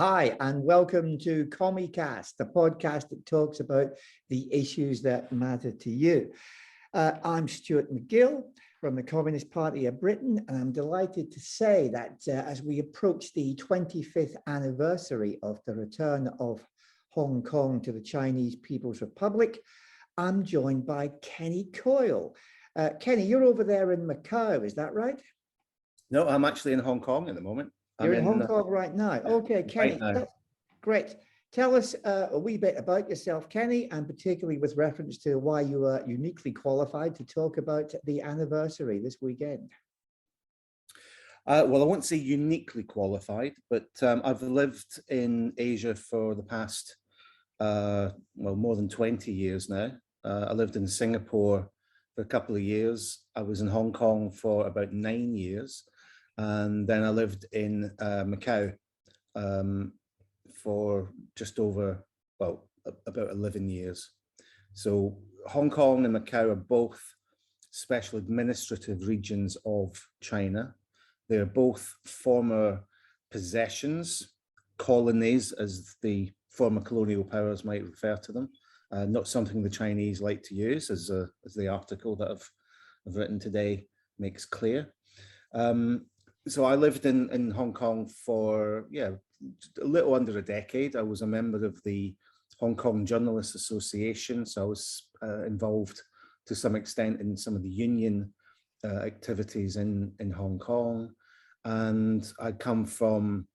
Hi, and welcome to CommieCast, the podcast that talks about the issues that matter to you. I'm Stewart McGill from the Communist Party of Britain, and I'm delighted to say that as we approach the 25th anniversary of the return of Hong Kong to the Chinese People's Republic, I'm joined by Kenny Coyle. Kenny, you're over there in Macau, is that right? No, I'm actually in Hong Kong at the moment. You're in Hong Kong right now. Okay, Kenny, right now. Great. Tell us a wee bit about yourself, Kenny, and particularly with reference to why you are uniquely qualified to talk about the anniversary this weekend. Well, I won't say uniquely qualified, but I've lived in Asia for the past, more than 20 years now. I lived in Singapore for a couple of years. I was in Hong Kong for about 9 years. And then I lived in Macau for just over, about 11 years. So Hong Kong and Macau are both special administrative regions of China. They're both former possessions, colonies, as the former colonial powers might refer to them. Not something the Chinese like to use, as the article that I've written today makes clear. So I lived in Hong Kong for, a little under a decade. I was a member of the Hong Kong Journalists Association, so I was involved to some extent in some of the union activities in Hong Kong. And I come from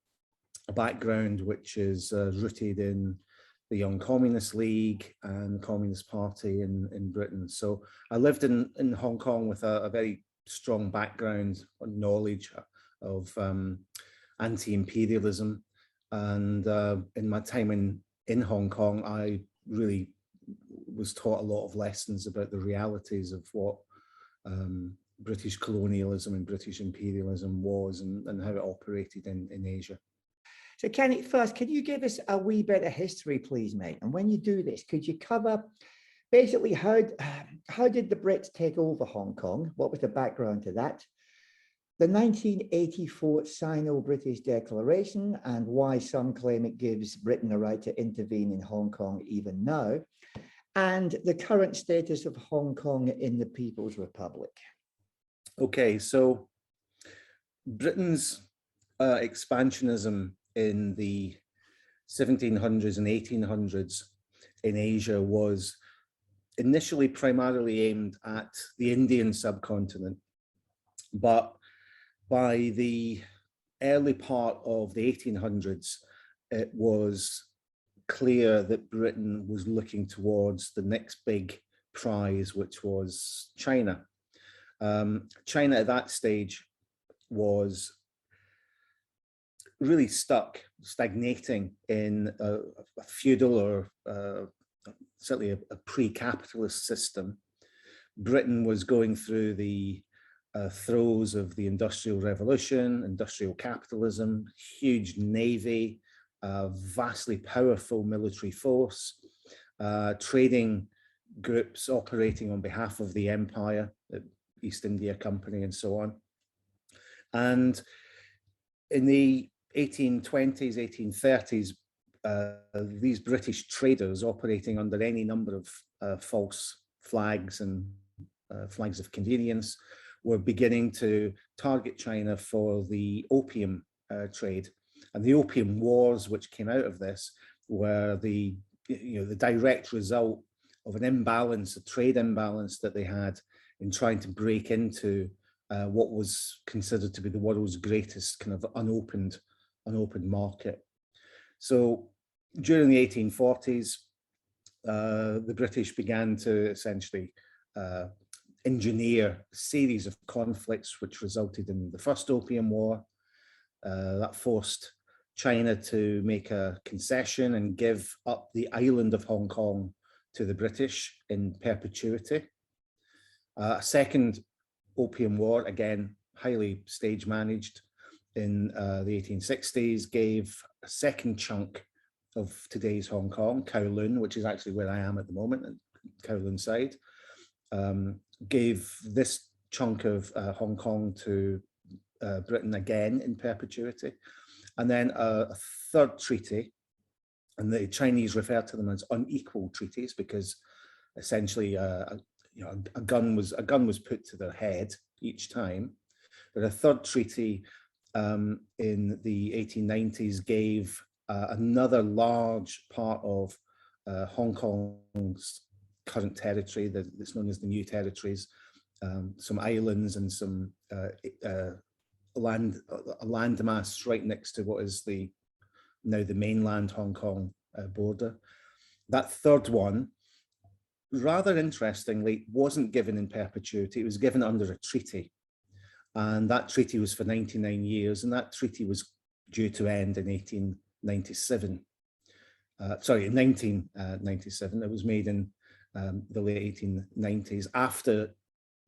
a background which is rooted in the Young Communist League and the Communist Party in Britain. So I lived in Hong Kong with a very strong background and knowledge of anti-imperialism, and in my time in Hong Kong, I really was taught a lot of lessons about the realities of what British colonialism and British imperialism was, and how it operated in Asia. So Kenny, first, can you give us a wee bit of history, please, mate? And when you do this, could you cover basically how did the Brits take over Hong Kong? What was the background to that? The 1984 Sino-British Declaration and why some claim it gives Britain a right to intervene in Hong Kong even now, and the current status of Hong Kong in the People's Republic. Okay, so Britain's expansionism in the 1700s and 1800s in Asia was initially primarily aimed at the Indian subcontinent, but by the early part of the 1800s, it was clear that Britain was looking towards the next big prize, which was China. China at that stage was really stagnating in a feudal or certainly a pre-capitalist system. Britain was going through the throes of the Industrial Revolution, industrial capitalism, huge navy, vastly powerful military force, trading groups operating on behalf of the empire, the East India Company and so on. And in the 1820s, 1830s, these British traders operating under any number of false flags and flags of convenience were beginning to target China for the opium trade. And the Opium Wars, which came out of this, were the direct result of an imbalance, a trade imbalance that they had in trying to break into what was considered to be the world's greatest kind of unopened market. So during the 1840s, the British began to essentially engineer a series of conflicts which resulted in the first Opium War. That forced China to make a concession and give up the island of Hong Kong to the British in perpetuity. A second Opium War, again, highly stage managed in the 1860s, gave a second chunk of today's Hong Kong, Kowloon, which is actually where I am at the moment, Kowloon side, gave this chunk of Hong Kong to Britain again in perpetuity. and then a third treaty, and the Chinese refer to them as unequal treaties because essentially, a gun was put to their head each time. But a third treaty in the 1890s gave another large part of Hong Kong's current territory, that's known as the New Territories, some islands and some a landmass right next to what is now the mainland Hong Kong border. That third one, rather interestingly, wasn't given in perpetuity. It was given under a treaty. And that treaty was for 99 years. And that treaty was due to end in 1897. In 1997. It was made in the late 1890s after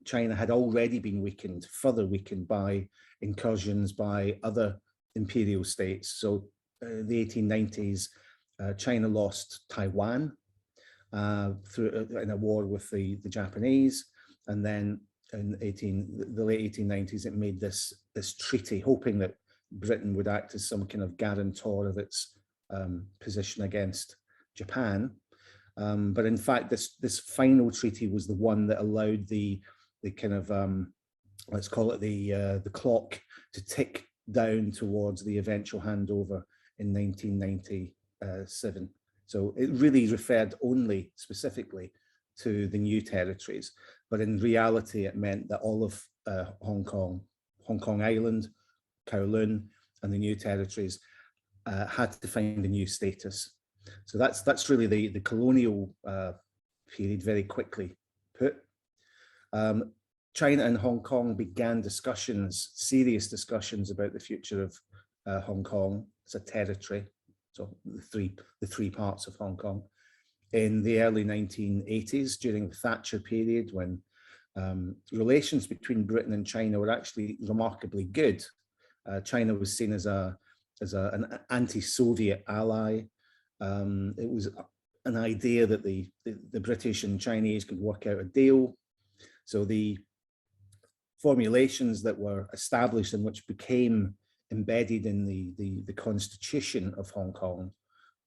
China had already been further weakened by incursions by other imperial states. So the 1890s, China lost Taiwan in a war with the Japanese, and then in the late 1890s, it made this treaty, hoping that Britain would act as some kind of guarantor of its position against Japan. But in fact, this final treaty was the one that allowed the kind of let's call it the clock to tick down towards the eventual handover in 1997. So it really referred only specifically to the New Territories, but in reality, it meant that all of Hong Kong Island, Kowloon, and the New Territories had to find a new status. So that's really the colonial period, very quickly put. China and Hong Kong began serious discussions about the future of Hong Kong as a territory. So the three parts of Hong Kong in the early 1980s, during the Thatcher period, when relations between Britain and China were actually remarkably good. China was seen as an anti-Soviet ally. It was an idea that the British and Chinese could work out a deal. So the formulations that were established and which became embedded in the constitution of Hong Kong,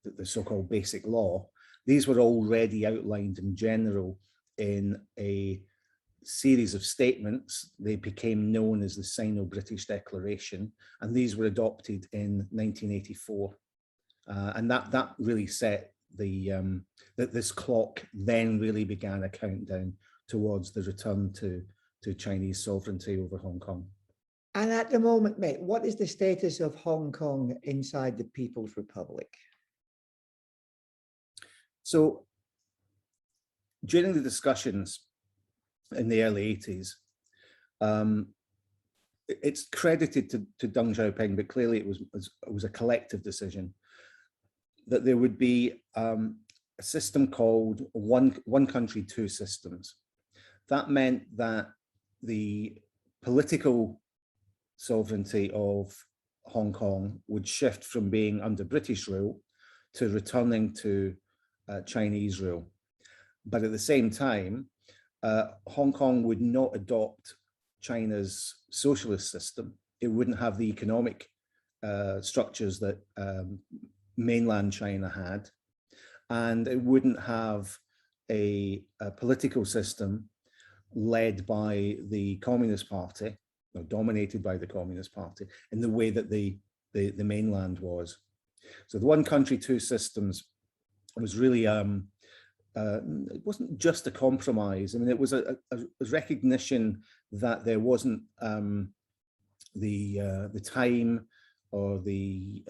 the so-called basic law, these were already outlined in general in a series of statements. They became known as the Sino-British Declaration, and these were adopted in 1984. And that really set that this clock then really began a countdown towards the return to Chinese sovereignty over Hong Kong. And at the moment, mate, what is the status of Hong Kong inside the People's Republic? So during the discussions in the early 80s, it's credited to Deng Xiaoping, but clearly it was a collective decision that there would be a system called one country, two systems. That meant that the political sovereignty of Hong Kong would shift from being under British rule to returning to Chinese rule. But at the same time, Hong Kong would not adopt China's socialist system. It wouldn't have the economic structures that mainland China had, and it wouldn't have a political system led by the Communist Party, or dominated by the Communist Party, in the way that the mainland was. So the one country, two systems was really, it wasn't just a compromise. I mean, it was a recognition that there wasn't the time or the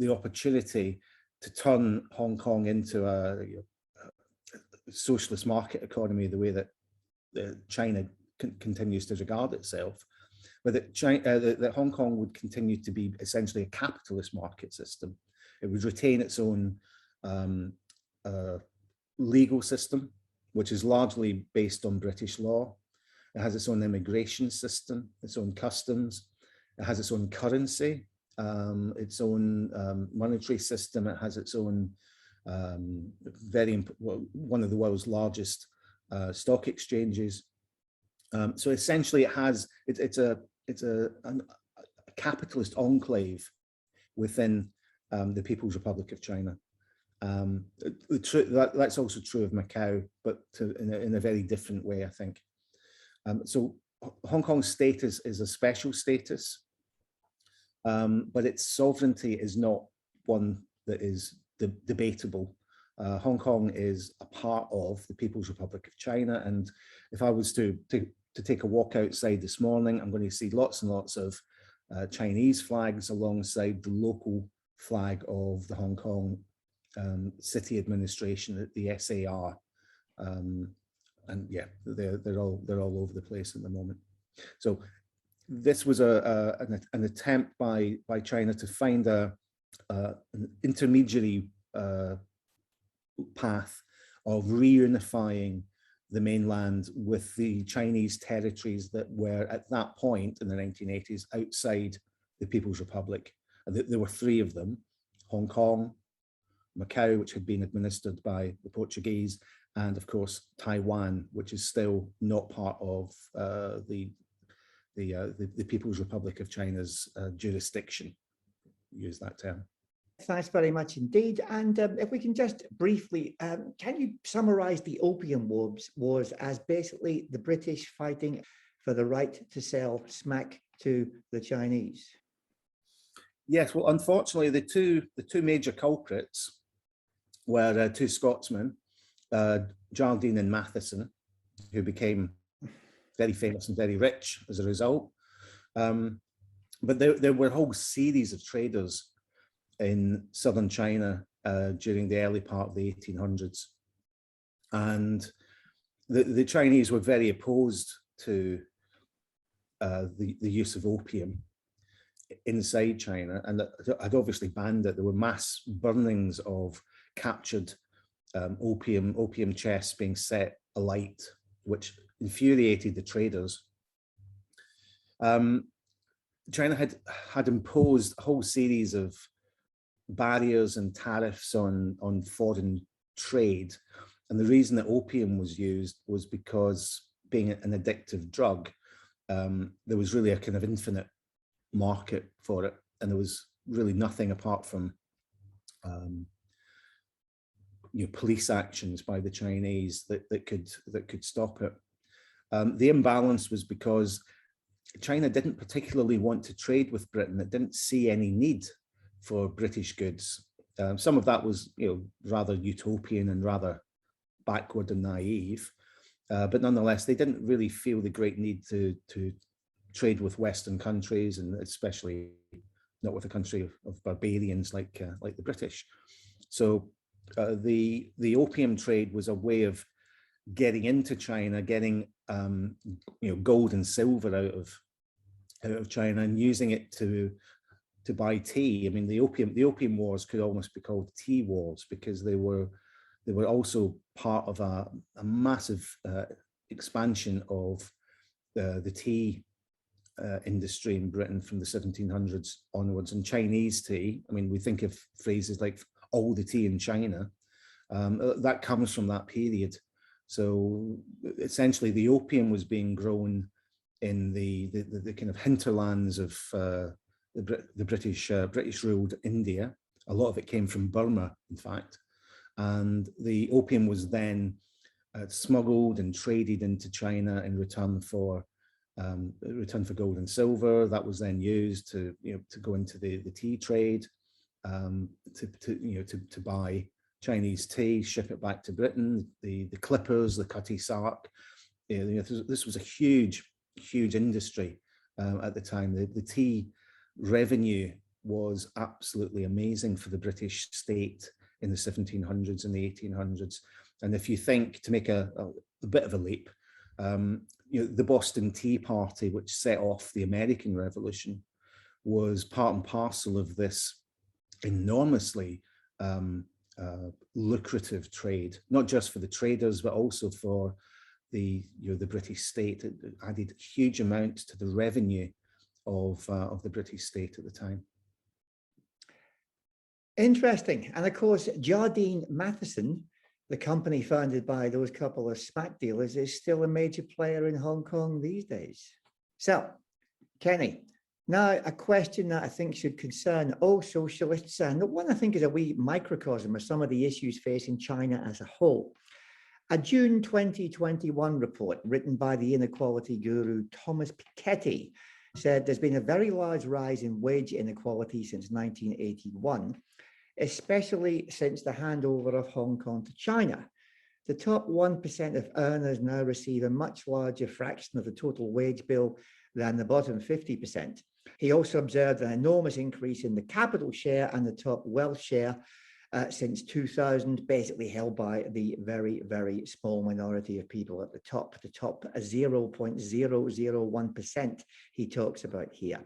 opportunity to turn Hong Kong into a socialist market economy the way that China continues to regard itself, but that Hong Kong would continue to be essentially a capitalist market system. It would retain its own legal system, which is largely based on British law. It has its own immigration system, its own customs. It has its own currency, its own monetary system. It has its own one of the world's largest stock exchanges. So essentially, it's a capitalist enclave within the People's Republic of China. That's also true of Macau, but in a very different way, I think. So Hong Kong's status is a special status, but its sovereignty is not one that is debatable. Hong Kong is a part of the People's Republic of China, and if I was to take a walk outside this morning, I'm going to see lots and lots of Chinese flags alongside the local flag of the Hong Kong city administration, the SAR, and yeah, they're all over the place at the moment. So this was an attempt by China to find an intermediary path of reunifying the mainland with the Chinese territories that were at that point in the 1980s outside the People's Republic. And there were three of them: Hong Kong, Macau, which had been administered by the Portuguese, and of course Taiwan, which is still not part of the People's Republic of China's jurisdiction. Use that term. Thanks very much indeed. And if we can just briefly, can you summarize the Opium Wars as basically the British fighting for the right to sell smack to the Chinese? Yes, well, unfortunately, the two major culprits were two Scotsmen, Jardine and Matheson, who became very famous and very rich as a result. But there were a whole series of traders in southern China during the early part of the 1800s. And the Chinese were very opposed to the use of opium inside China, and had obviously banned it. There were mass burnings of captured opium chests being set alight, which infuriated the traders. China had imposed a whole series of barriers and tariffs on foreign trade. And the reason that opium was used was because, being an addictive drug, there was really a kind of infinite market for it. And there was really nothing apart from police actions by the Chinese that could stop it. The imbalance was because China didn't particularly want to trade with Britain. It didn't see any need for British goods. Some of that was, rather utopian and rather backward and naive, but nonetheless, they didn't really feel the great need to trade with Western countries, and especially not with a country of barbarians like the British. So the opium trade was a way of getting into China, getting gold and silver out of China, and using it to buy tea. I mean, the opium wars could almost be called tea wars, because they were also part of a massive expansion of the tea industry in Britain from the 1700s onwards. And Chinese tea, I mean, we think of phrases like all the tea in China, that comes from that period. So essentially, the opium was being grown in the kind of hinterlands of the British ruled India. A lot of it came from Burma, in fact, and the opium was then smuggled and traded into China in return for gold and silver. That was then used to go into the tea trade, to buy Chinese tea, ship it back to Britain. The clippers, the cutty sark. This was a huge industry at the time. The tea revenue was absolutely amazing for the British state in the 1700s and the 1800s. And if you think, to make a bit of a leap, the Boston Tea Party, which set off the American Revolution, was part and parcel of this enormously lucrative trade, not just for the traders, but also for the British state. It added huge amounts to the revenue of the British state at the time. Interesting. And of course, Jardine Matheson, the company founded by those couple of smack dealers, is still a major player in Hong Kong these days. So, Kenny, Now, a question that I think should concern all socialists, and one I think is a wee microcosm of some of the issues facing China as a whole. A June 2021 report written by the inequality guru Thomas Piketty said there's been a very large rise in wage inequality since 1981, especially since the handover of Hong Kong to China. The top 1% of earners now receive a much larger fraction of the total wage bill than the bottom 50%. He also observed an enormous increase in the capital share and the top wealth share since 2000, basically held by the very, very small minority of people at the top 0.001% he talks about here.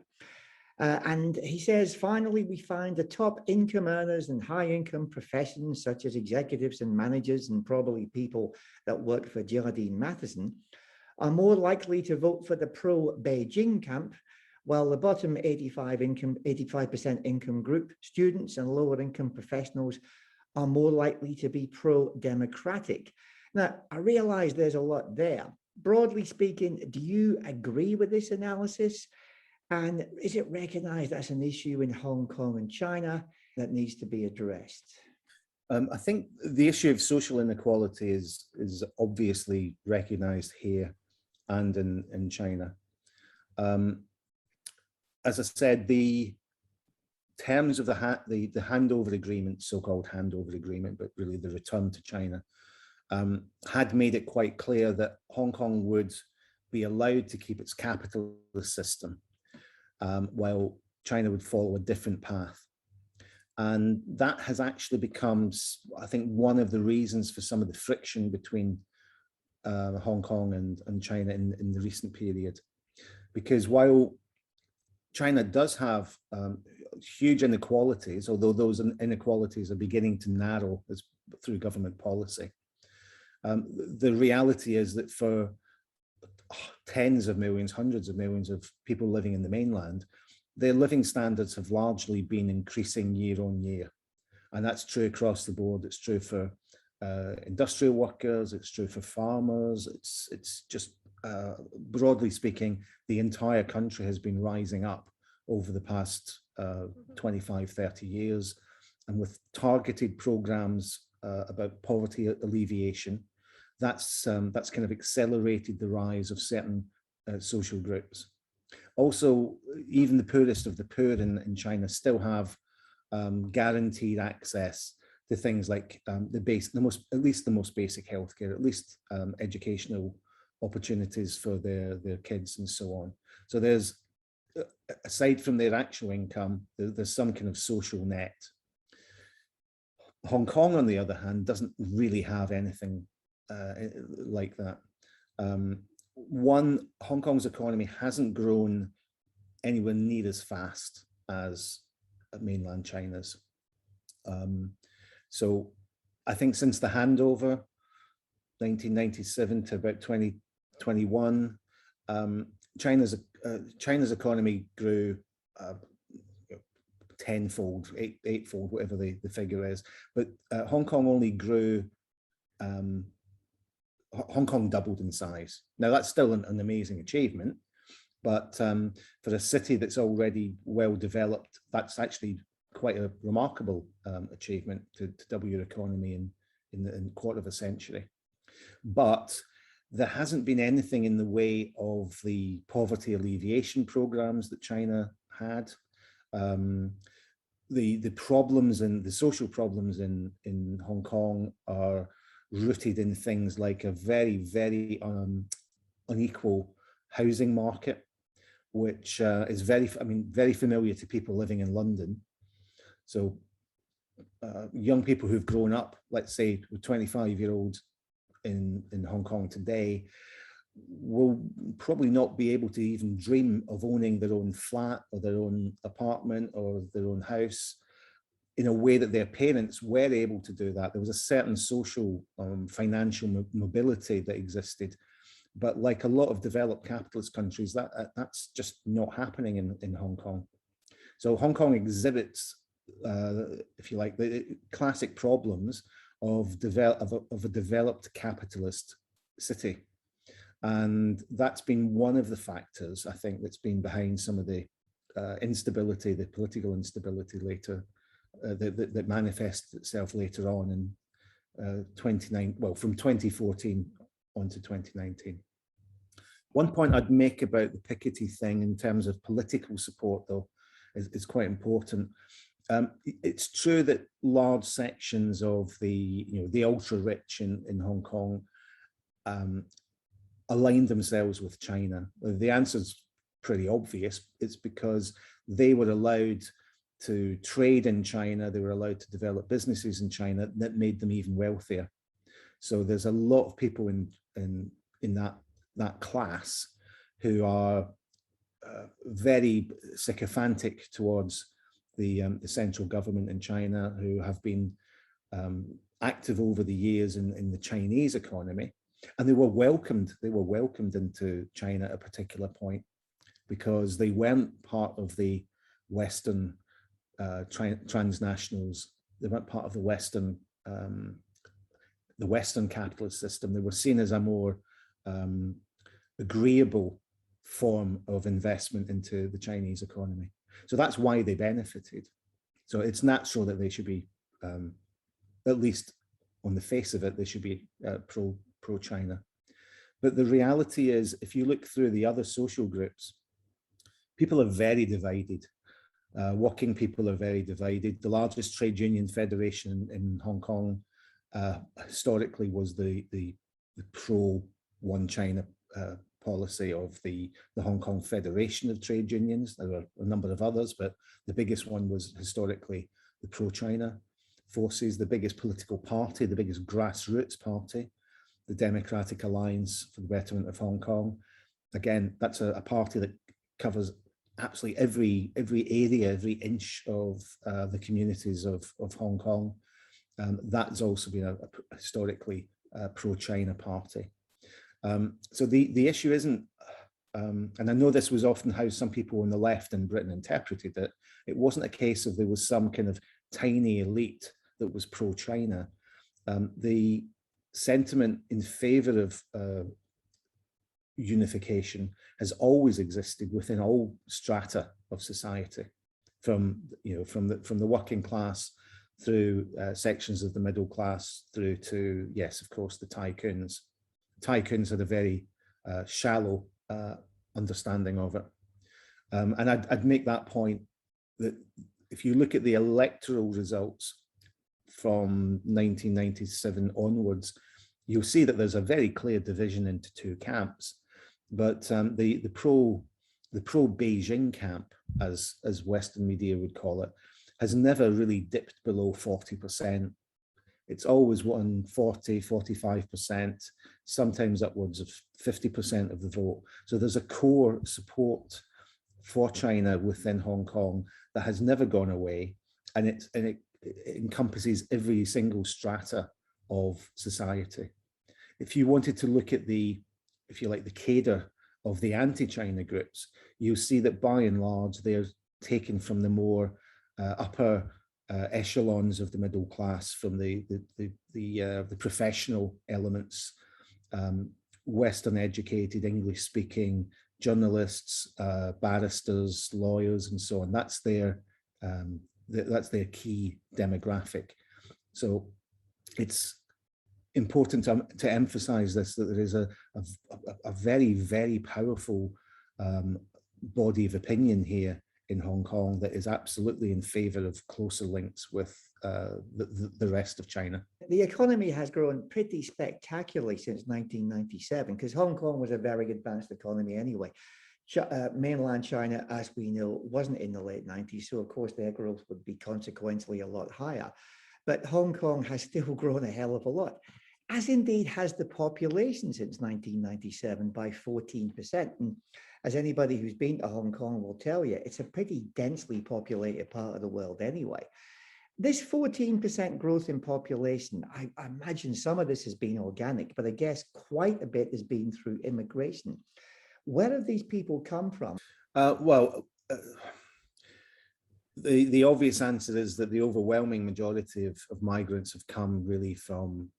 And he says, finally, we find the top income earners and high income professions, such as executives and managers, and probably people that work for Jardine Matheson, are more likely to vote for the pro-Beijing camp, while the bottom 85% income group, students and lower income professionals, are more likely to be pro-democratic. Now, I realize there's a lot there. Broadly speaking, do you agree with this analysis? And is it recognized as an issue in Hong Kong and China that needs to be addressed? I think the issue of social inequality is obviously recognized here and in China. As I said, the terms of the handover agreement, so-called handover agreement, but really the return to China, had made it quite clear that Hong Kong would be allowed to keep its capitalist system, while China would follow a different path. And that has actually become, I think, one of the reasons for some of the friction between Hong Kong and China in the recent period. Because while China does have huge inequalities, although those inequalities are beginning to narrow through government policy, the reality is that for tens of millions, hundreds of millions of people living in the mainland, their living standards have largely been increasing year on year. And that's true across the board. It's true for industrial workers, it's true for farmers, it's just broadly speaking, the entire country has been rising up over the past 25, 30 years. And with targeted programs about poverty alleviation, that's kind of accelerated the rise of certain social groups. Also, even the poorest of the poor in China still have guaranteed access to things like at least the most basic healthcare, at least educational opportunities for their kids and so on. So there's, aside from their actual income, there's some kind of social net. Hong Kong, on the other hand, doesn't really have anything like that. One, Hong Kong's economy hasn't grown anywhere near as fast as mainland China's. So I think since the handover, 1997 to about 2021, China's economy grew tenfold, eightfold, whatever the figure is. But Hong Kong only grew, Hong Kong doubled in size. Now that's still an amazing achievement, but for a city that's already well developed, that's actually quite a remarkable achievement to double your economy in a quarter of a century. But there hasn't been anything in the way of the poverty alleviation programs that China had. The problems and the social problems in Hong Kong are rooted in things like a very, very unequal housing market, which is very familiar to people living in London. So young people who've grown up, let's say, with 25-year-olds in Hong Kong today, will probably not be able to even dream of owning their own flat or their own apartment or their own house in a way that their parents were able to do that. There was a certain social, financial mobility that existed. But like a lot of developed capitalist countries, that's just not happening in Hong Kong. So Hong Kong exhibits, if you like, the classic problems of a developed capitalist city. And that's been one of the factors, I think, that's been behind some of the instability, the political instability later, that manifests itself later on in from 2014 on to 2019. One point I'd make about the Piketty thing in terms of political support, though, is quite important. It's true that large sections of the ultra rich in Hong Kong aligned themselves with China. The answer's pretty obvious. It's because they were allowed to trade in China, they were allowed to develop businesses in China that made them even wealthier. So there's a lot of people in that class who are very sycophantic towards the central government in China, who have been active over the years in the Chinese economy, and they were welcomed into China at a particular point because they weren't part of the Western transnationals. They weren't part of the Western capitalist system. They were seen as a more agreeable form of investment into the Chinese economy. So that's why they benefited. So it's natural that they should be, at least on the face of it, they should be pro-China. But the reality is, if you look through the other social groups, people are very divided. Working people are very divided. The largest trade union federation in Hong Kong historically was the pro-one China policy of the Hong Kong Federation of Trade Unions. There were a number of others, but the biggest one was historically the pro-China forces. The biggest political party, the biggest grassroots party, the Democratic Alliance for the Betterment of Hong Kong. Again, that's a party that covers absolutely every area, every inch of the communities of Hong Kong. That's also been a historically pro-China party. So the issue isn't, and I know this was often how some people on the left in Britain interpreted it, it wasn't a case of there was some kind of tiny elite that was pro-China. The sentiment in favor of unification has always existed within all strata of society, from the working class through sections of the middle class through to, yes, of course, the tycoons. Tycoons had a very shallow understanding of it. And I'd make that point that if you look at the electoral results from 1997 onwards, you'll see that there's a very clear division into two camps. But the pro-Beijing camp, as Western media would call it, has never really dipped below 40%. It's always won 40, 45%, sometimes upwards of 50% of the vote. So there's a core support for China within Hong Kong that has never gone away, and it encompasses every single strata of society. If you wanted to look at the, if you like, the cadre of the anti-China groups, you'll see that by and large they're taken from the more upper echelons of the middle class, from the professional elements, Western educated, English speaking journalists, barristers, lawyers, and so on. That's their key demographic. So it's important to emphasize this, that there is a very, very powerful body of opinion here in Hong Kong that is absolutely in favor of closer links with the rest of China. The economy has grown pretty spectacularly since 1997, because Hong Kong was a very advanced economy anyway. Mainland China, as we know, wasn't in the late 90s, so of course their growth would be consequently a lot higher. But Hong Kong has still grown a hell of a lot, as indeed has the population since 1997 by 14%. And as anybody who's been to Hong Kong will tell you, it's a pretty densely populated part of the world anyway. This 14% growth in population, I imagine some of this has been organic, but I guess quite a bit has been through immigration. Where have these people come from? The obvious answer is that the overwhelming majority of migrants have come really from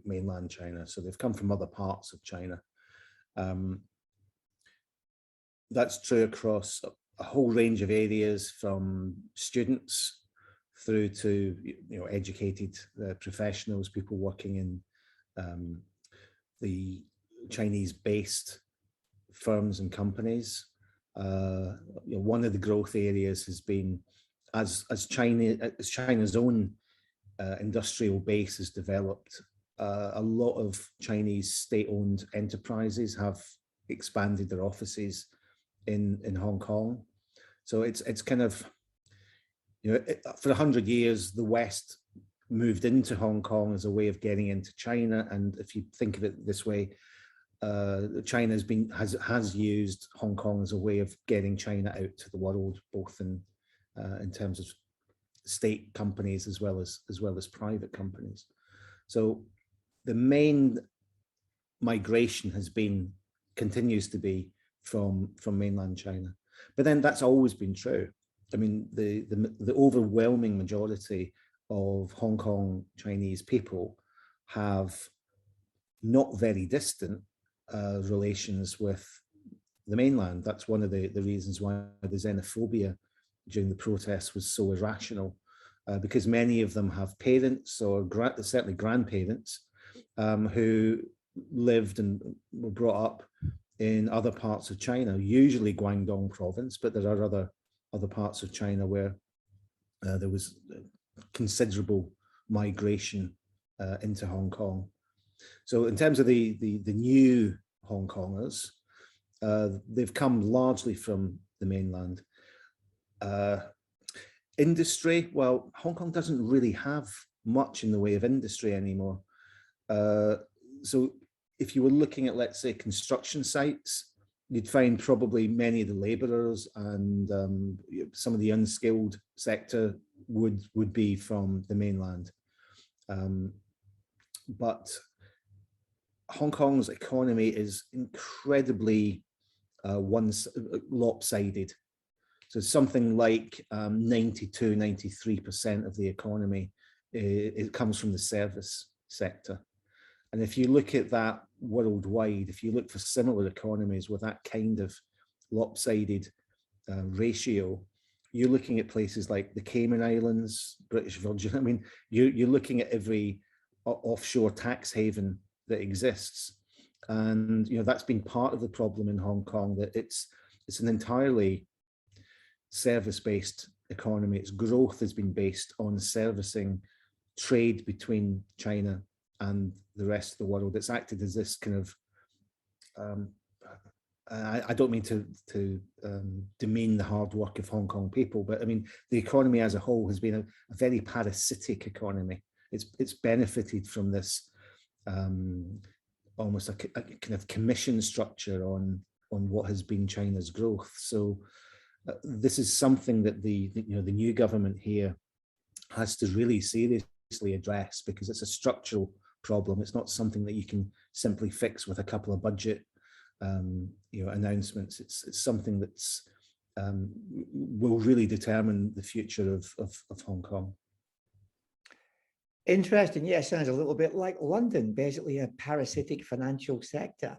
mainland China. So they've come from other parts of China. That's true across a whole range of areas, from students through to educated professionals, people working in the Chinese-based firms and companies. One of the growth areas has been as China's own industrial base has developed. A lot of Chinese state-owned enterprises have expanded their offices in Hong Kong. So it's kind of, for 100 years, the West moved into Hong Kong as a way of getting into China. And if you think of it this way, China has used Hong Kong as a way of getting China out to the world, both in terms of state companies as well as private companies. So the main migration continues to be from mainland China, but then that's always been true. I mean, the overwhelming majority of Hong Kong Chinese people have not very distant relations with the mainland. That's one of the reasons why the xenophobia during the protests was so irrational, because many of them have parents or certainly grandparents who lived and were brought up in other parts of China, usually Guangdong province, but there are other parts of China where there was considerable migration into Hong Kong. So in terms of the new Hong Kongers, they've come largely from the mainland. Industry, well, Hong Kong doesn't really have much in the way of industry anymore. So if you were looking at, let's say, construction sites, you'd find probably many of the laborers and some of the unskilled sector would be from the mainland. But Hong Kong's economy is incredibly lopsided. So something like 92, 93% of the economy, it comes from the service sector. And if you look at that worldwide, if you look for similar economies with that kind of lopsided ratio, you're looking at places like the Cayman Islands, British Virgin. I mean, you're looking at every offshore tax haven that exists. And that's been part of the problem in Hong Kong, that it's an entirely service-based economy. Its growth has been based on servicing trade between China and the rest of the world. It's acted as this kind of, I don't mean to demean the hard work of Hong Kong people, but I mean, the economy as a whole has been a very parasitic economy. It's benefited from this almost a kind of commission structure on what has been China's growth. So this is something that the new government here has to really seriously address, because it's a structural problem. It's not something that you can simply fix with a couple of budget announcements. It's something that's will really determine the future of Hong Kong. Interesting. Yeah, sounds a little bit like London, basically a parasitic financial sector.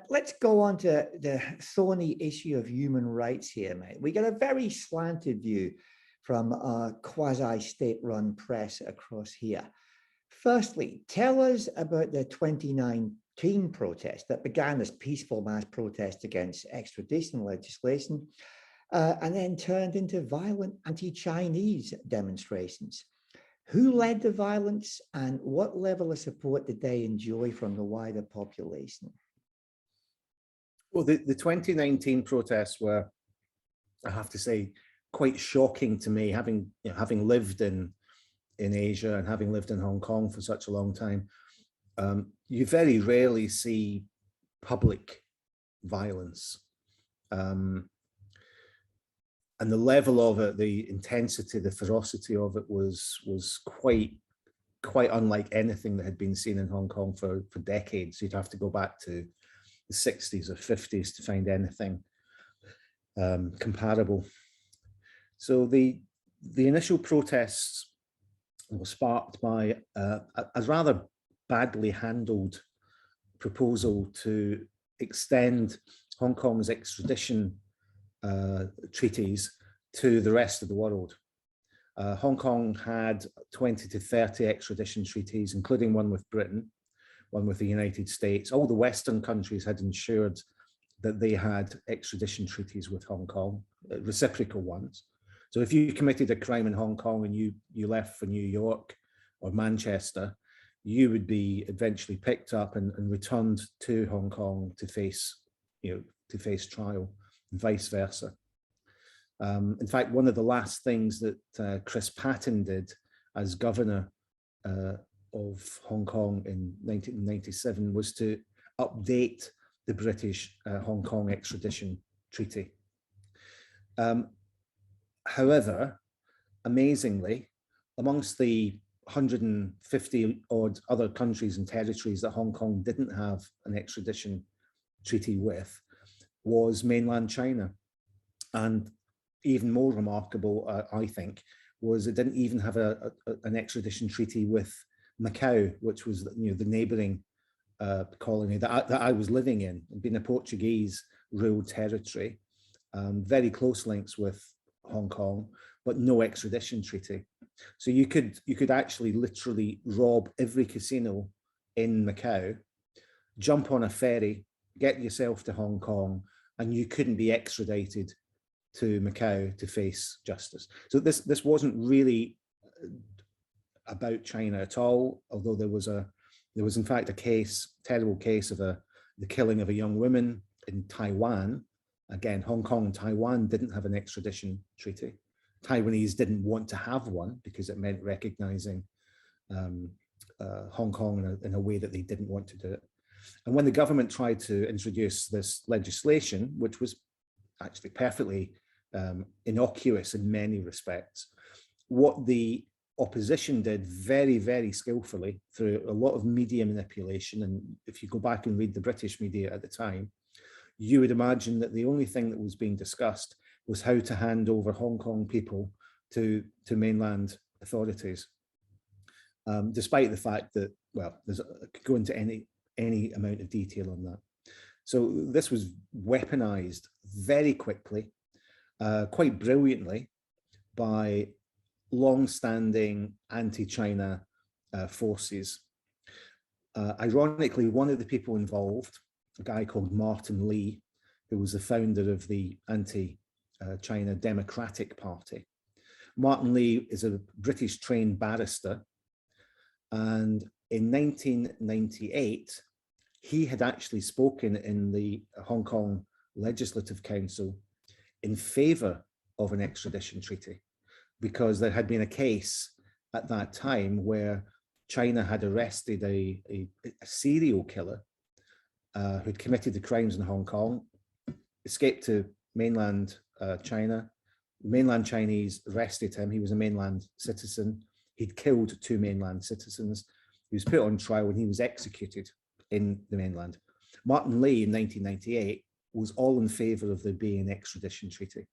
Let's go on to the thorny issue of human rights here, mate. We get a very slanted view from a quasi-state-run press across here. Firstly, tell us about the 2019 protest that began as peaceful mass protest against extradition legislation and then turned into violent anti-Chinese demonstrations. Who led the violence and what level of support did they enjoy from the wider population? Well, the 2019 protests were, I have to say, quite shocking to me, having lived in Asia and having lived in Hong Kong for such a long time. You very rarely see public violence. And the level of it, the intensity, the ferocity of it was quite unlike anything that had been seen in Hong Kong for decades. You'd have to go back to the 60s or 50s to find anything comparable. So the initial protests were sparked by a rather badly handled proposal to extend Hong Kong's extradition treaties to the rest of the world. Hong Kong had 20 to 30 extradition treaties, including one with Britain, one with the United States. All the Western countries had ensured that they had extradition treaties with Hong Kong, reciprocal ones. So if you committed a crime in Hong Kong and you left for New York or Manchester, you would be eventually picked up and returned to Hong Kong to face trial, and vice versa. In fact, one of the last things that Chris Patten did as governor of Hong Kong in 1997 was to update the British Hong Kong extradition treaty. However, amazingly, amongst the 150 odd other countries and territories that Hong Kong didn't have an extradition treaty with was mainland China. And even more remarkable, I think, was it didn't even have an extradition treaty with Macau, which was the neighbouring colony that I was living in, being a Portuguese ruled territory, very close links with Hong Kong, but no extradition treaty. So you could actually literally rob every casino in Macau, jump on a ferry, get yourself to Hong Kong, and you couldn't be extradited to Macau to face justice. So this wasn't really about China at all, although there was in fact a terrible case of the killing of a young woman in Taiwan. Again, Hong Kong and Taiwan didn't have an extradition treaty. Taiwanese didn't want to have one because it meant recognizing Hong Kong in a way that they didn't want to do it. And when the government tried to introduce this legislation, which was actually perfectly innocuous in many respects, what the opposition did very, very skillfully through a lot of media manipulation, and if you go back and read the British media at the time, you would imagine that the only thing that was being discussed was how to hand over Hong Kong people to mainland authorities, despite the fact that, well, I could go into any amount of detail on that. So this was weaponized very quickly, quite brilliantly, by long-standing anti-China forces. Ironically, one of the people involved, a guy called Martin Lee, who was the founder of the anti-China Democratic Party. Martin Lee is a British trained barrister, and in 1998, he had actually spoken in the Hong Kong Legislative Council in favor of an extradition treaty, because there had been a case at that time where China had arrested a serial killer who'd committed the crimes in Hong Kong, escaped to mainland China. Mainland Chinese arrested him. He was a mainland citizen. He'd killed 2 mainland citizens. He was put on trial and he was executed in the mainland. Martin Lee in 1998 was all in favor of there being an extradition treaty.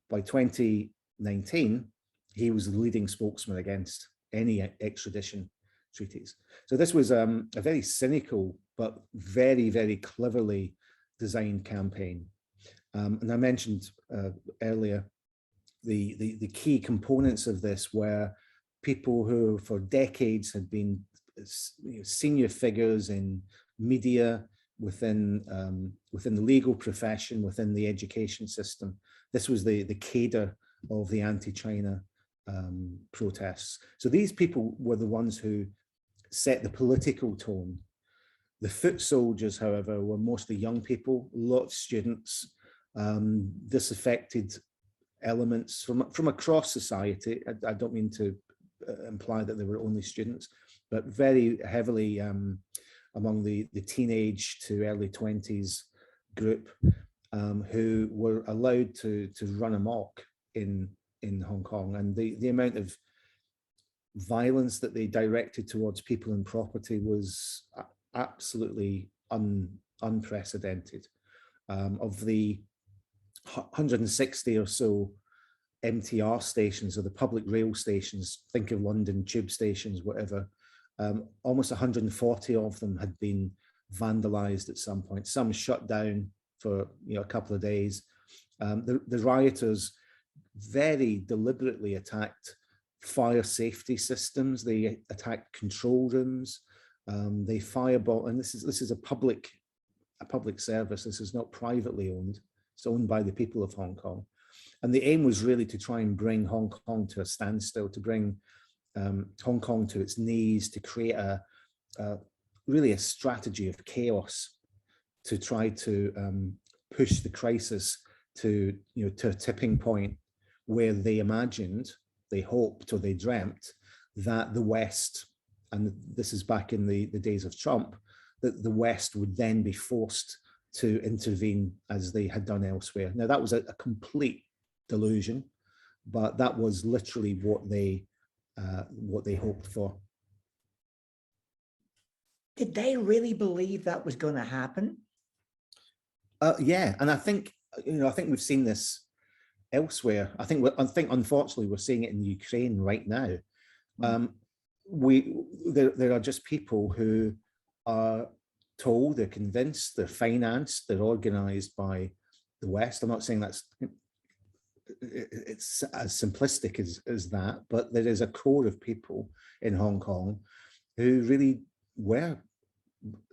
By 2019, he was the leading spokesman against any extradition treaties. So this was a very cynical but very, very cleverly designed campaign. And I mentioned earlier the key components of this were people who for decades had been senior figures in media, within the legal profession, within the education system. This was the cadre of the anti-China protests. So these people were the ones who set the political tone. The foot soldiers, however, were mostly young people, lots of students, disaffected elements from across society. I don't mean to imply that they were only students, but very heavily among the teenage to early 20s group who were allowed to run amok in Hong Kong. And the amount of violence that they directed towards people and property was absolutely unprecedented. Of the 160 or so MTR stations, or the public rail stations, think of London tube stations, whatever, almost 140 of them had been vandalized at some point, some shut down for a couple of days, The rioters very deliberately attacked fire safety systems. They attacked control rooms. They fireball, and this is a public service. This is not privately owned. It's owned by the people of Hong Kong. And the aim was really to try and bring Hong Kong to a standstill, to bring Hong Kong to its knees, to create really a strategy of chaos, to try to push the crisis to a tipping point where they imagined, they hoped, or they dreamt that the West, and this is back in the days of Trump, that the West would then be forced to intervene as they had done elsewhere. Now, that was a complete delusion, but that was literally what they hoped for. Did they really believe that was going to happen? Yeah, and I think we've seen this elsewhere. I think unfortunately we're seeing it in Ukraine right now. There are just people who are told, they're convinced, they're financed, they're organized by the West. I'm not saying it's as simplistic as that, but there is a core of people in Hong Kong who really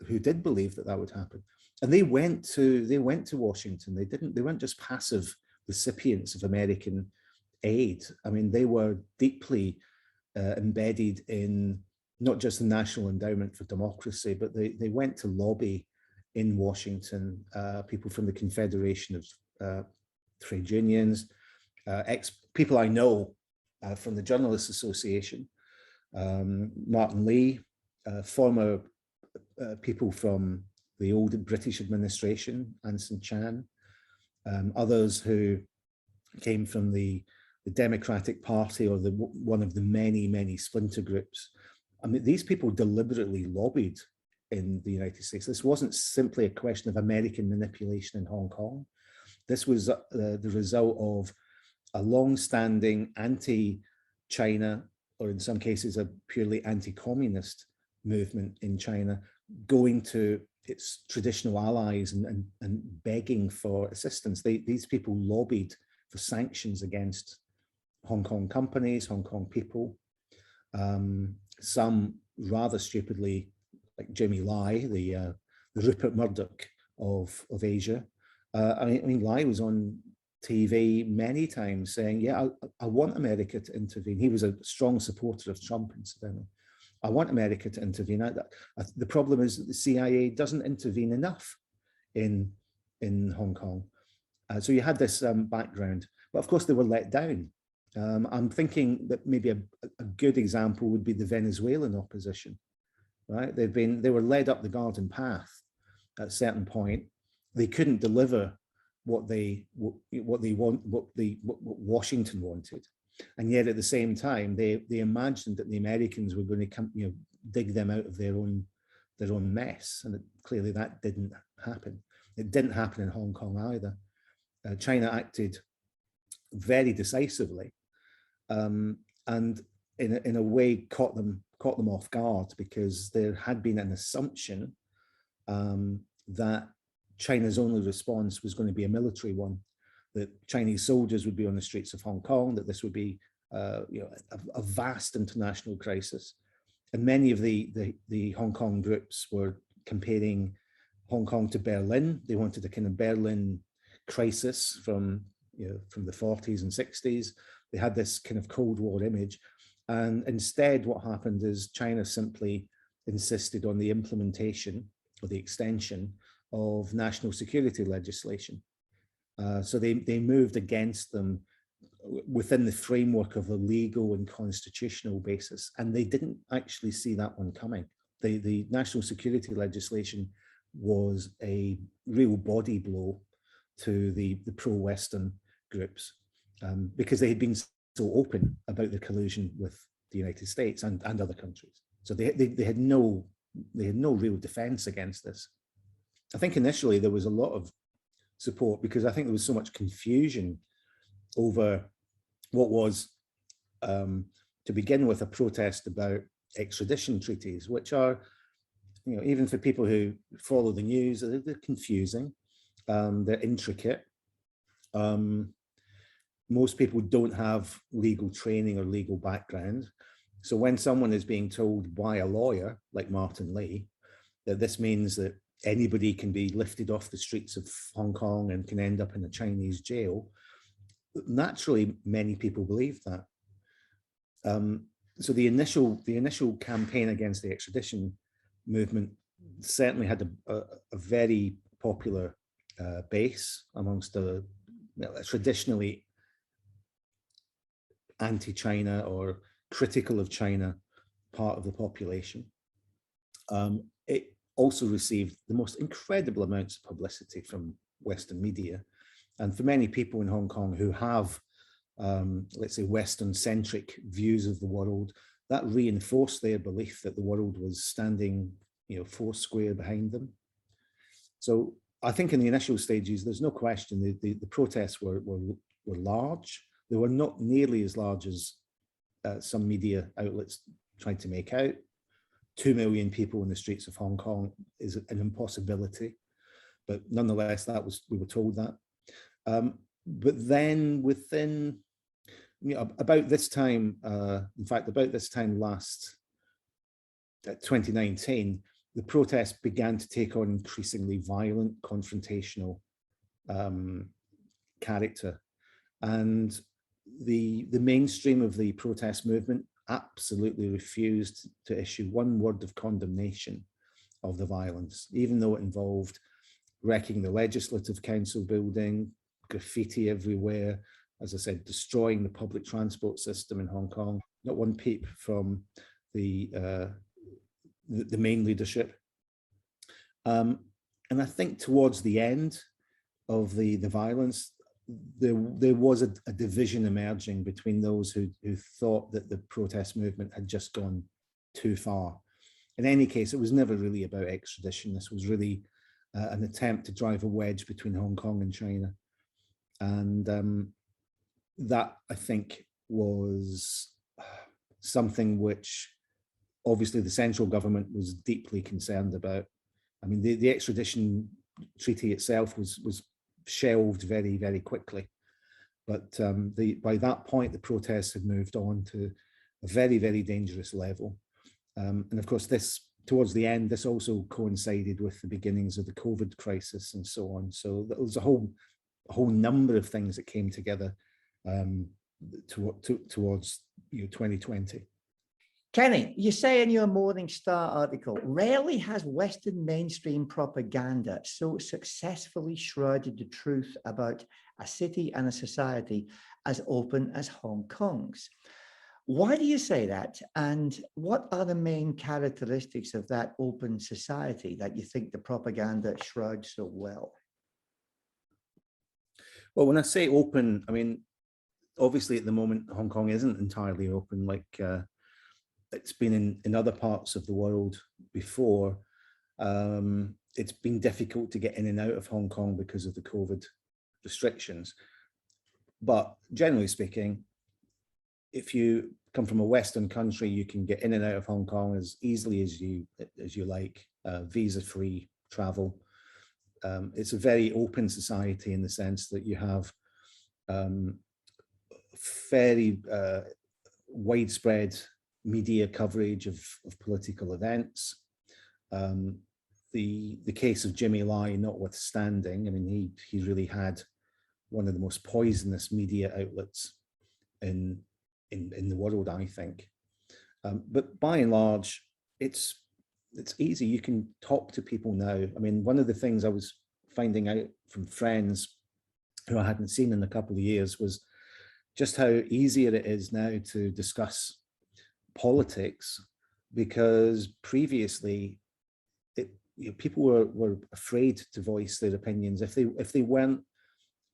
who did believe that would happen. And they went to Washington. They weren't just passive recipients of American aid. I mean, they were deeply embedded in not just the National Endowment for Democracy, but they went to lobby in Washington, people from the Confederation of Trade Unions, people I know from the Journalists Association, Martin Lee, former people from the old British administration, Anson Chan, others who came from the Democratic Party, or one of the many splinter groups. I mean, these people deliberately lobbied in the United States. This wasn't simply a question of American manipulation in Hong Kong. This was the result of a long-standing anti-China, or in some cases a purely anti-communist movement in China, going to its traditional allies and begging for assistance. These people lobbied for sanctions against Hong Kong companies, Hong Kong people. Some rather stupidly, like Jimmy Lai, the Rupert Murdoch of Asia. I mean, Lai was on TV many times saying, yeah, I want America to intervene. He was a strong supporter of Trump, incidentally. I want America to intervene. The problem is that the CIA doesn't intervene enough in Hong Kong. So you had this background, but of course they were let down. I'm thinking that maybe a good example would be the Venezuelan opposition, right? They were led up the garden path at a certain point. They couldn't deliver what Washington wanted, and yet at the same time they imagined that the Americans were going to come, dig them out of their own mess, and clearly that didn't happen. It didn't happen in Hong Kong either. China acted very decisively, and in a way caught them off guard, because there had been an assumption that China's only response was going to be a military one, that Chinese soldiers would be on the streets of Hong Kong, that this would be a vast international crisis. And many of the Hong Kong groups were comparing Hong Kong to Berlin. They wanted a kind of Berlin crisis from the 40s and 60s. They had this kind of Cold War image. And instead, what happened is China simply insisted on the implementation or the extension of national security legislation. So they moved against them within the framework of a legal and constitutional basis. And they didn't actually see that one coming. The national security legislation was a real body blow to the pro-Western groups, because they had been so open about the collusion with the United States and other countries. So they had no real defense against this. I think initially there was a lot of support, because I think there was so much confusion over what was, to begin with, a protest about extradition treaties, which are, even for people who follow the news, they're confusing, they're intricate. Most people don't have legal training or legal background. So when someone is being told by a lawyer like Martin Lee that this means that anybody can be lifted off the streets of Hong Kong and can end up in a Chinese jail, naturally many people believe that. So the initial campaign against the extradition movement certainly had a very popular base amongst the traditionally anti-China or critical of China part of the population. It also received the most incredible amounts of publicity from Western media. And for many people in Hong Kong who have, let's say, Western-centric views of the world, that reinforced their belief that the world was standing, four square behind them. So I think in the initial stages, there's no question the protests were large. They were not nearly as large as some media outlets tried to make out. 2 million people in the streets of Hong Kong is an impossibility, but nonetheless, we were told that. But then within, about this time, in fact, about this time last 2019, the protests began to take on increasingly violent, confrontational character, and the mainstream of the protest movement absolutely refused to issue one word of condemnation of the violence, even though it involved wrecking the Legislative Council building, graffiti everywhere, as I said, destroying the public transport system in Hong Kong. Not one peep from the main leadership. And I think towards the end of the violence, there was a division emerging between those who thought that the protest movement had just gone too far. In any case, it was never really about extradition. This was really an attempt to drive a wedge between Hong Kong and China. And that, I think, was something which obviously the central government was deeply concerned about. I mean, the extradition treaty itself was shelved very, very quickly. But by that point, the protests had moved on to a very, very dangerous level. And of course, towards the end, this also coincided with the beginnings of the COVID crisis and so on. So there was a whole number of things that came together towards 2020. Kenny, you say in your Morning Star article, rarely has Western mainstream propaganda so successfully shrouded the truth about a city and a society as open as Hong Kong's. Why do you say that? And what are the main characteristics of that open society that you think the propaganda shrouds so well? Well, when I say open, I mean, obviously at the moment, Hong Kong isn't entirely open like it's been in other parts of the world before. It's been difficult to get in and out of Hong Kong because of the COVID restrictions. But generally speaking, if you come from a Western country, you can get in and out of Hong Kong as easily as you like, visa-free travel. It's a very open society in the sense that you have very widespread media coverage of political events. The case of Jimmy Lai notwithstanding, I mean, he really had one of the most poisonous media outlets in the world, I think. But by and large, it's easy. You can talk to people now. I mean, one of the things I was finding out from friends who I hadn't seen in a couple of years was just how easier it is now to discuss politics, because previously people were afraid to voice their opinions if they weren't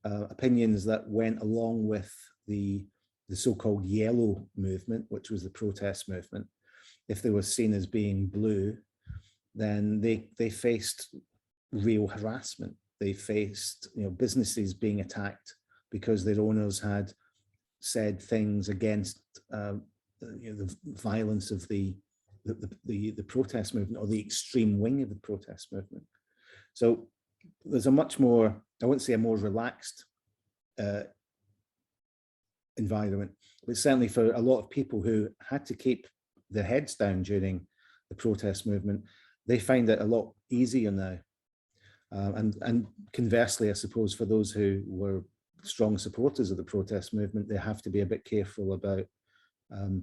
opinions that went along with the so-called yellow movement, which was the protest movement. If they were seen as being blue, then they faced real harassment. They faced businesses being attacked because their owners had said things against the violence of the protest movement or the extreme wing of the protest movement. So there's a much more, I wouldn't say a more relaxed environment. But certainly for a lot of people who had to keep their heads down during the protest movement, they find it a lot easier now. And conversely, I suppose, for those who were strong supporters of the protest movement, they have to be a bit careful about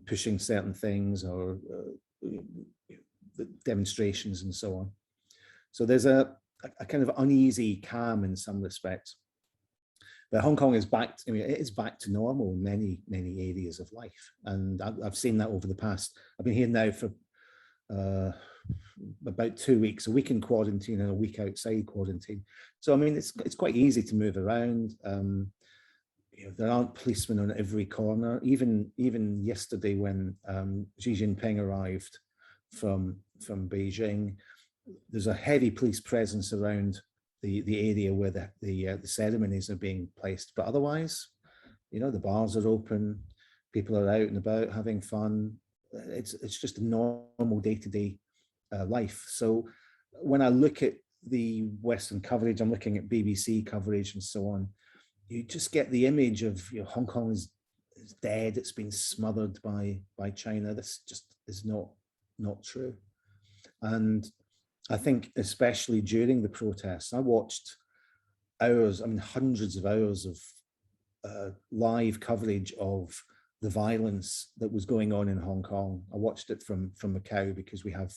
pushing certain things or demonstrations and so on. So there's a kind of uneasy calm in some respects. But Hong Kong is back, I mean, it is back to normal in many, many areas of life. And I've seen that over the past, I've been here now for about 2 weeks, a week in quarantine and a week outside quarantine. So, I mean, it's quite easy to move around. You know, there aren't policemen on every corner. Even yesterday when Xi Jinping arrived from Beijing, there's a heavy police presence around the area where the ceremonies are being placed. But otherwise, you know, the bars are open, people are out and about having fun. It's just a normal day-to-day life. So when I look at the Western coverage, I'm looking at BBC coverage and so on, you just get the image of, you know, Hong Kong is dead, it's been smothered by China. This just is not true. And I think especially during the protests, I watched hours, I mean, hundreds of hours of live coverage of the violence that was going on in Hong Kong. I watched it from Macau because we had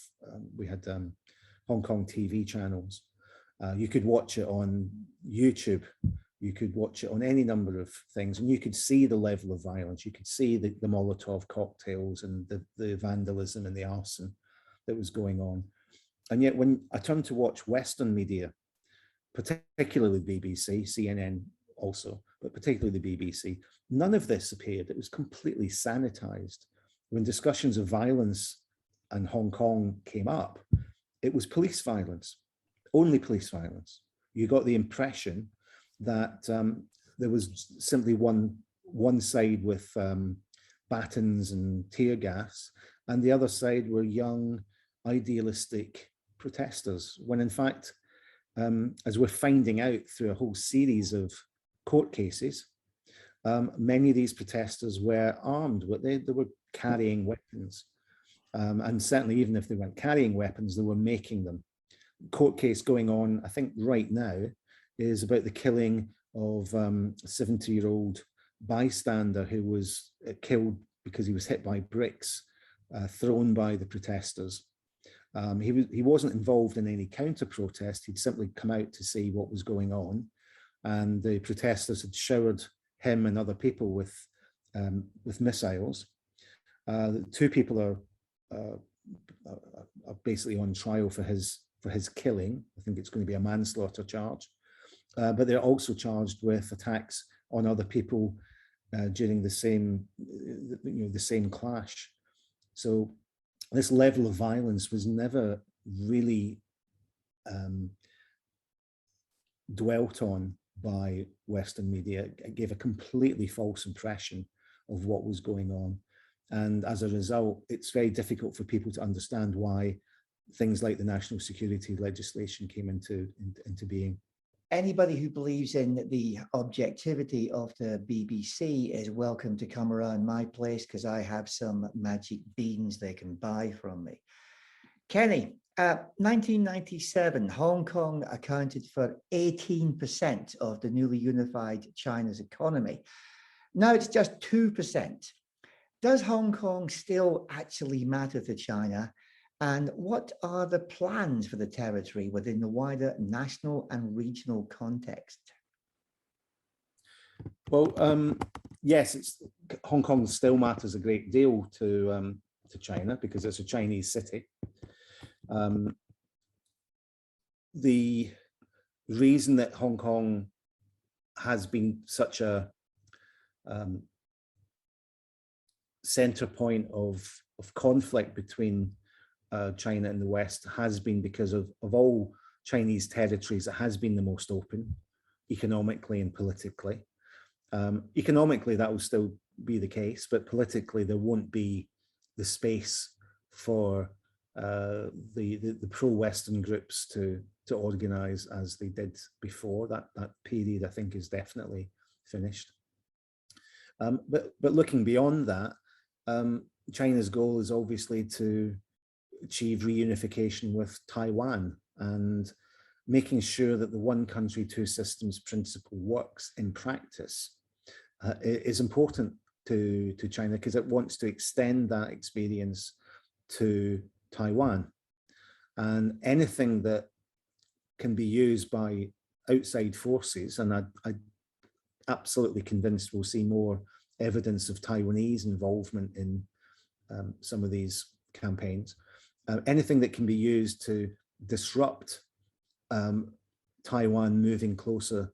Hong Kong TV channels. You could watch it on YouTube. You could watch it on any number of things, and you could see the level of violence. You could see the Molotov cocktails and the vandalism and the arson that was going on. And yet when I turned to watch Western media, particularly BBC, CNN also, but particularly the BBC, none of this appeared. It was completely sanitized. When discussions of violence in Hong Kong came up, it was police violence, only police violence. You got the impression that there was simply one side with batons and tear gas, and the other side were young, idealistic protesters, when in fact, as we're finding out through a whole series of court cases, many of these protesters were armed, but they were carrying weapons. And certainly even if they weren't carrying weapons, they were making them. Court case going on, I think right now, is about the killing of a 70-year-old bystander who was killed because he was hit by bricks thrown by the protesters. He wasn't involved in any counter-protest. He'd simply come out to see what was going on, and the protesters had showered him and other people with missiles. Two people are basically on trial for his killing. I think it's going to be a manslaughter charge, but they're also charged with attacks on other people during the same clash. So this level of violence was never really dwelt on by Western media. It gave a completely false impression of what was going on. And as a result, it's very difficult for people to understand why things like the national security legislation came into being. Anybody who believes in the objectivity of the BBC is welcome to come around my place, because I have some magic beans they can buy from me. Kenny, 1997, Hong Kong accounted for 18% of the newly unified China's economy. Now it's just 2%. Does Hong Kong still actually matter to China? And what are the plans for the territory within the wider national and regional context? Well, yes, Hong Kong still matters a great deal to China because it's a Chinese city. The reason that Hong Kong has been such a center point of conflict between China and the West has been because of all Chinese territories, it has been the most open economically and politically. Economically, that will still be the case, but politically, there won't be the space for the pro-Western groups to organize as they did before. That period, I think, is definitely finished. But looking beyond that, China's goal is obviously to achieve reunification with Taiwan, and making sure that the one country, two systems principle works in practice is important to China, because it wants to extend that experience to Taiwan. And anything that can be used by outside forces, and I'm absolutely convinced we'll see more evidence of Taiwanese involvement in some of these campaigns, anything that can be used to disrupt Taiwan moving closer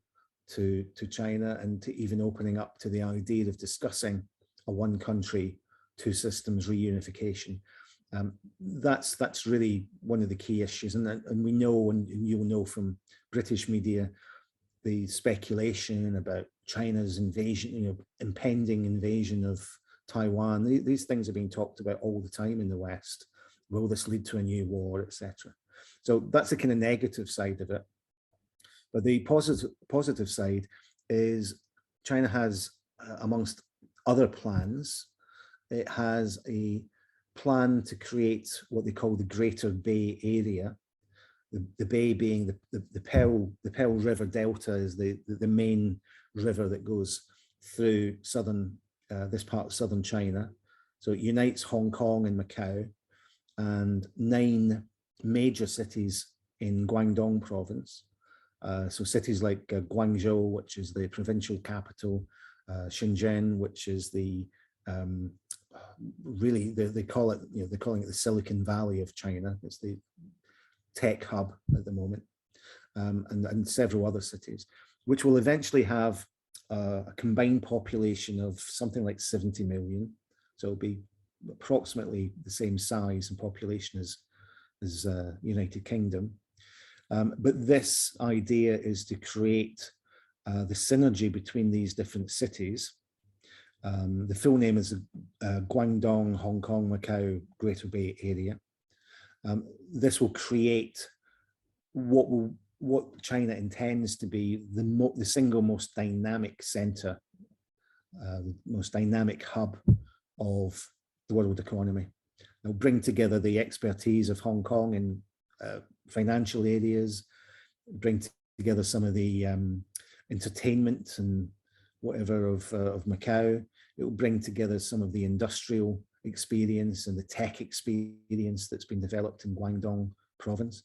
to China, and to even opening up to the idea of discussing a one country, two systems reunification. That's really one of the key issues. And we know, and you'll know from British media, the speculation about China's invasion, impending invasion of Taiwan. These things are being talked about all the time in the West. Will this lead to a new war, etc.? So that's the kind of negative side of it. But the positive side is China has, amongst other plans, it has a plan to create what they call the Greater Bay Area. The Bay being the Pearl River Delta is the main river that goes through this part of southern China. So it unites Hong Kong and Macau, and 9 major cities in Guangdong province. So cities like Guangzhou, which is the provincial capital, Shenzhen, which is the really they call it, they're calling it the Silicon Valley of China. It's the tech hub at the moment, and several other cities, which will eventually have a combined population of something like 70 million. So it'll be approximately the same size and population as United Kingdom. But this idea is to create the synergy between these different cities. The full name is Guangdong-Hong Kong-Macao Greater Bay Area. This will create what China intends to be the single most dynamic center, the most dynamic hub of the world economy. It'll bring together the expertise of Hong Kong in financial areas, bring together some of the entertainment and whatever of Macau. It will bring together some of the industrial experience and the tech experience that's been developed in Guangdong province.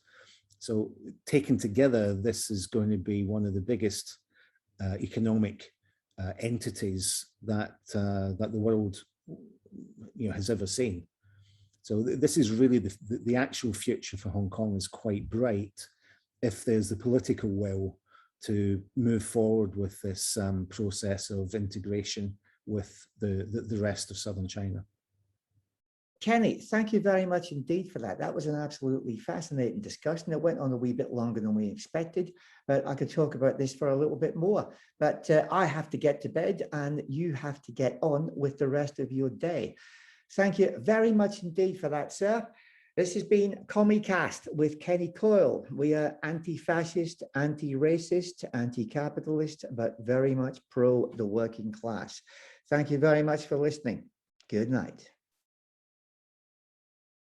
So taken together, this is going to be one of the biggest economic entities that the world has ever seen. So this is really the actual future for Hong Kong is quite bright if there's the political will to move forward with this process of integration with the rest of southern China. Kenny, thank you very much indeed for that. That was an absolutely fascinating discussion. It went on a wee bit longer than we expected, but I could talk about this for a little bit more. But I have to get to bed and you have to get on with the rest of your day. Thank you very much indeed for that, sir. This has been CommieCast with Kenny Coyle. We are anti-fascist, anti-racist, anti-capitalist, but very much pro the working class. Thank you very much for listening. Good night.